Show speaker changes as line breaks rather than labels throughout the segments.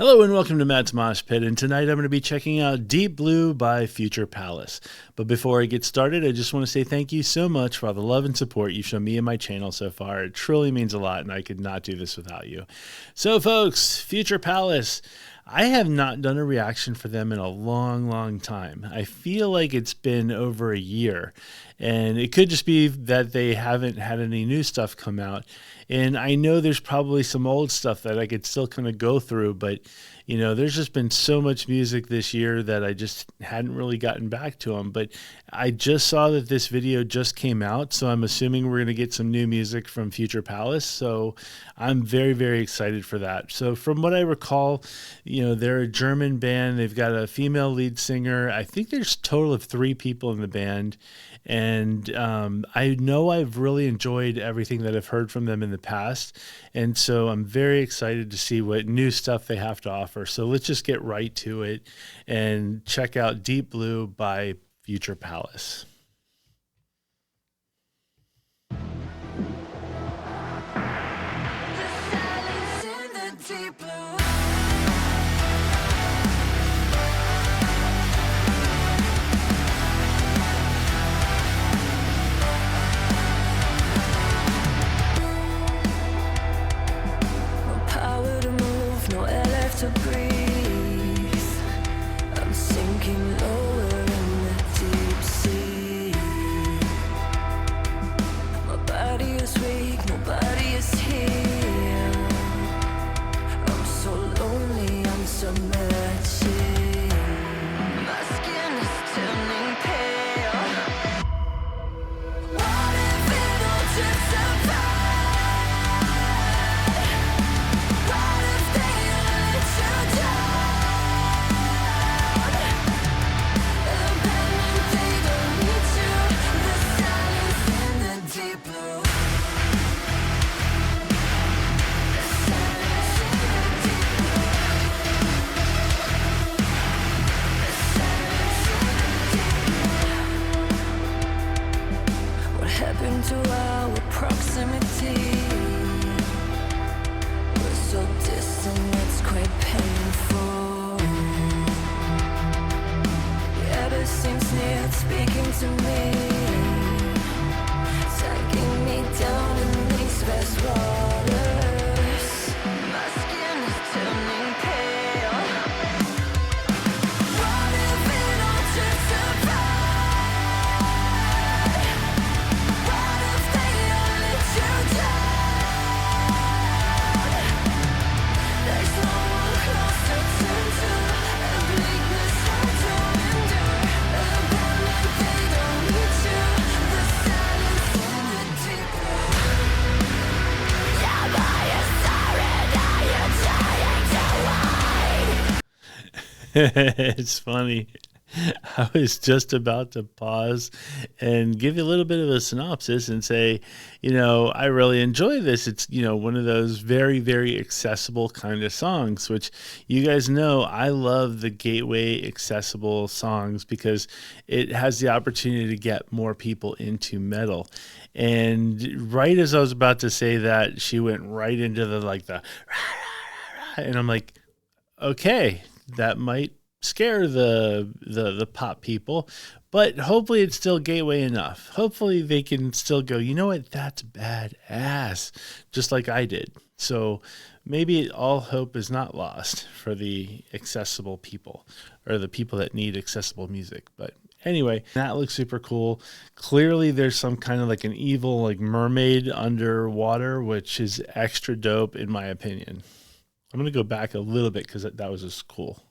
Hello and welcome to Matt's Mosh Pit, and tonight I'm going to be checking out Deep Blue by Future Palace. But before I get started, I just want to say thank you so much for all the love and support you've shown me and my channel so far. It truly means a lot, and I could not do this without you. So folks, Future Palace, I have not done a reaction for them in a long time. I feel like it's been over a year, and it could just be that they haven't had any new stuff come out. And I know there's probably some old stuff that I could still kind of go through, but you know, there's just been so much music this year that I just hadn't really gotten back to them. But I just saw that this video just came out, so I'm assuming we're going to get some new music from Future Palace. So I'm very excited for that. So from what I recall, you know, they're a German band. They've got a female lead singer. I think there's a total of 3 people in the band. And I know I've really enjoyed everything that I've heard from them in the past. And so I'm very excited to see what new stuff they have to offer. So let's just get right to it and check out Deep Blue by Future Palace.
To breathe, I'm sinking lower in the deep sea. My body is weak, nobody is here. I'm so lonely, I'm so matchy. My skin is turning pale. What if it all just apart? To our proximity, we're so distant, it's quite painful. Yet it seems near, it's speaking to me, tagging me down in these vast waters. My skin is turning pale. What if it all just apart?
It's funny. I was just about to pause and give you a little bit of a synopsis and say, you know, I really enjoy this. It's, you know, one of those very accessible kind of songs, which you guys know I love the gateway accessible songs because it has the opportunity to get more people into metal. And right as I was about to say that, she went right into the and I'm like, okay, that might scare the pop people, but hopefully it's still gateway enough. Hopefully they can still go, you know what, that's badass, just like I did. So maybe all hope is not lost for the accessible people or the people that need accessible music. But anyway, that looks super cool. Clearly there's some kind of like an evil like mermaid underwater, which is extra dope in my opinion. I'm going to go back a little bit because that was just cool.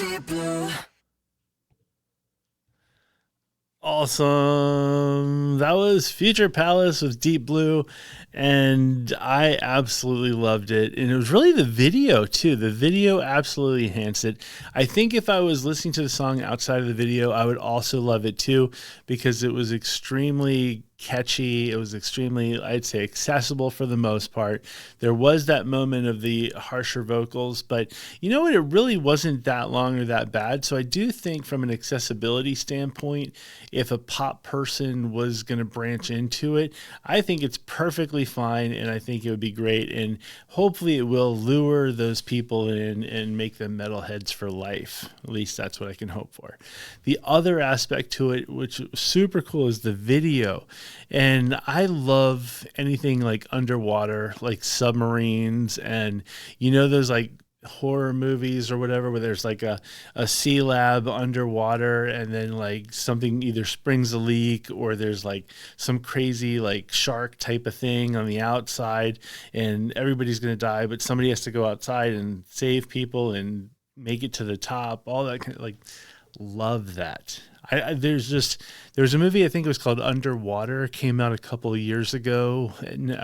Deep blue.
Awesome. That was Future Palace with Deep Blue, and I absolutely loved it. And it was really the video, too. The video absolutely enhanced it. I think if I was listening to the song outside of the video, I would also love it, too, because it was extremely catchy. It was extremely, I'd say, accessible for the most part. There was that moment of the harsher vocals, but you know what? It really wasn't that long or that bad. So I do think from an accessibility standpoint, if a pop person was going to branch into it, I think it's perfectly fine, and I think it would be great. And hopefully it will lure those people in and make them metalheads for life. At least that's what I can hope for. The other aspect to it, which was super cool, is the video. And I love anything like underwater, like submarines, and those like horror movies or whatever where there's like a sea lab underwater, and then like something either springs a leak or there's like some crazy like shark type of thing on the outside and everybody's going to die, but somebody has to go outside and save people and make it to the top, all that kind of like, love that. There was a movie, I think it was called Underwater, came out a couple of years ago,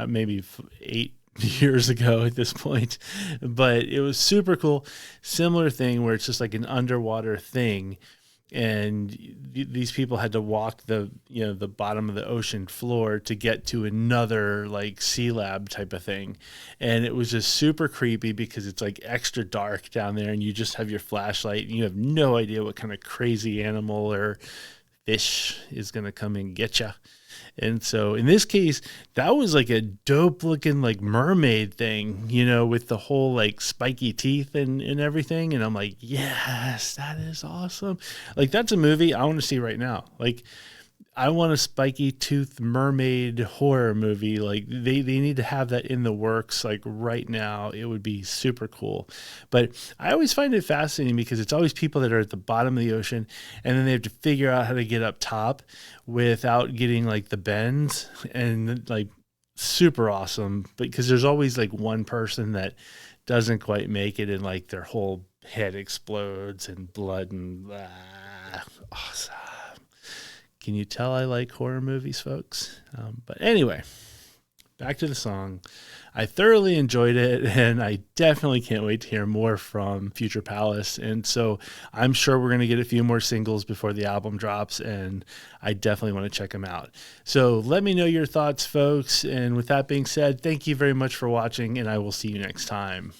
maybe 8 years ago at this point, but it was super cool. Similar thing where it's just like an underwater thing, and these people had to walk the bottom of the ocean floor to get to another like sea lab type of thing, and it was just super creepy because it's like extra dark down there and you just have your flashlight and you have no idea what kind of crazy animal or fish is going to come and get you. And so in this case, that was like a dope looking like mermaid thing, with the whole like spiky teeth and everything. And I'm like, yes, that is awesome. Like that's a movie I want to see right now. Like I want a spiky tooth mermaid horror movie. Like they need to have that in the works like right now. It would be super cool. But I always find it fascinating because it's always people that are at the bottom of the ocean and then they have to figure out how to get up top without getting like the bends, and like super awesome because there's always like one person that doesn't quite make it and like their whole head explodes and blood and awesome. Can you tell I like horror movies, folks? But anyway, back to the song. I thoroughly enjoyed it, and I definitely can't wait to hear more from Future Palace. And so I'm sure we're going to get a few more singles before the album drops, and I definitely want to check them out. So let me know your thoughts, folks. And with that being said, thank you very much for watching, and I will see you next time.